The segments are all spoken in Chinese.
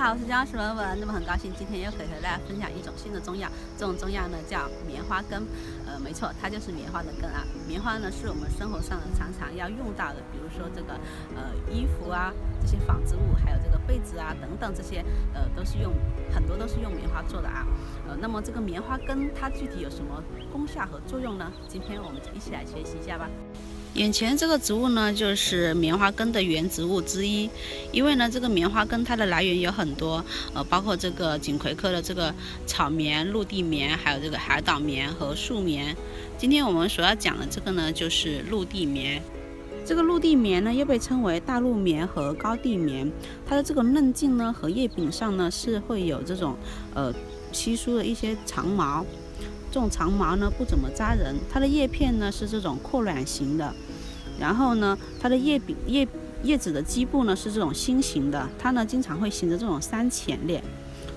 好，我是江石文文。那么很高兴今天又可以和大家分享一种新的中药，这种中药呢叫棉花根。没错，它就是棉花的根啊。棉花呢是我们生活上常常要用到的，比如说这个衣服啊，这些纺织物，还有这个被子啊等等，这些很多都是用棉花做的啊。那么这个棉花根它具体有什么功效和作用呢？今天我们就一起来学习一下吧。眼前这个植物呢，就是棉花根的原植物之一。因为呢，这个棉花根它的来源有很多，包括这个锦葵科的这个草棉、陆地棉，还有这个海岛棉和树棉。今天我们所要讲的这个呢，就是陆地棉。这个陆地棉呢，又被称为大陆棉和高地棉。它的这个嫩茎呢和叶柄上呢，是会有这种稀疏的一些长毛。这种长毛呢不怎么扎人，它的叶片呢是这种扩卵型的，然后呢它的叶子的基部呢是这种心形的，它呢经常会形成这种三浅裂，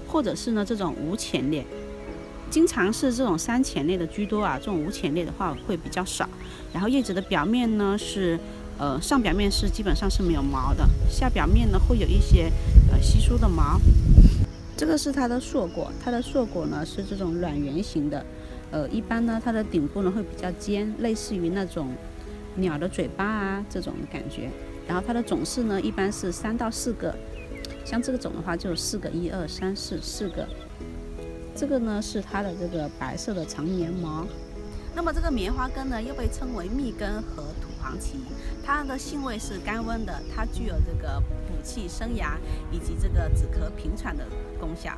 或者是呢这种无浅裂，经常是这种三浅裂的居多啊，这种无浅裂的话会比较少。然后叶子的表面呢是上表面是基本上是没有毛的，下表面呢会有一些稀疏的毛。这个是它的硕果，它的硕果呢是这种卵圆形的，一般呢它的顶部呢会比较尖，类似于那种鸟的嘴巴啊这种感觉。然后它的种式呢一般是3到4个，像这个种的话就有4个，1、2、3、4个。这个呢是它的这个白色的长棉毛。那么这个棉花根呢又被称为蜜根和土黄芪，它的性味是甘温的，它具有这个补气生阳以及这个止咳平喘的功效。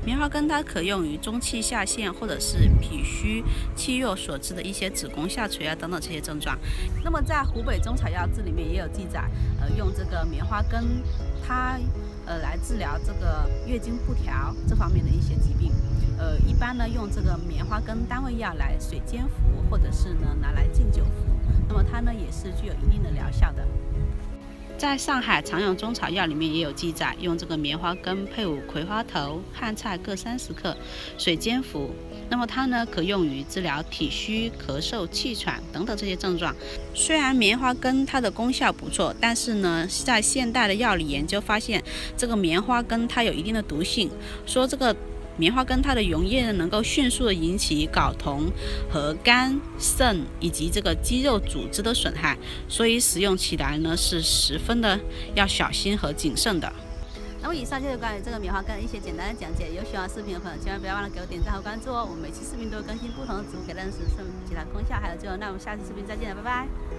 棉花根它可用于中气下陷或者是脾虚气弱所致的一些子宫下垂啊等等这些症状。那么在湖北中草药志里面也有记载，用这个棉花根它来治疗这个月经不调这方面的一些疾病。一般呢用这个棉花根单味药来水煎服，或者是呢拿来敬酒服。那么它呢也是具有一定的疗效的。在上海常用中草药里面也有记载，用这个棉花根配伍葵花头、汉菜各30克，水煎服。那么它呢可用于治疗体虚、咳嗽、气喘等等这些症状。虽然棉花根它的功效不错，但是呢在现代的药理研究发现，这个棉花根它有一定的毒性，说这个棉花根它的溶液呢能够迅速的引起睾酮和肝、肾以及这个肌肉组织的损害，所以使用起来呢是十分的要小心和谨慎的。那么以上就是关于这个棉花根一些简单的讲解，有喜欢视频的朋友千万不要忘了给我点赞和关注哦。我们每期视频都会更新不同的植物，可以认识其他功效，还有那我们下期视频再见了，拜拜。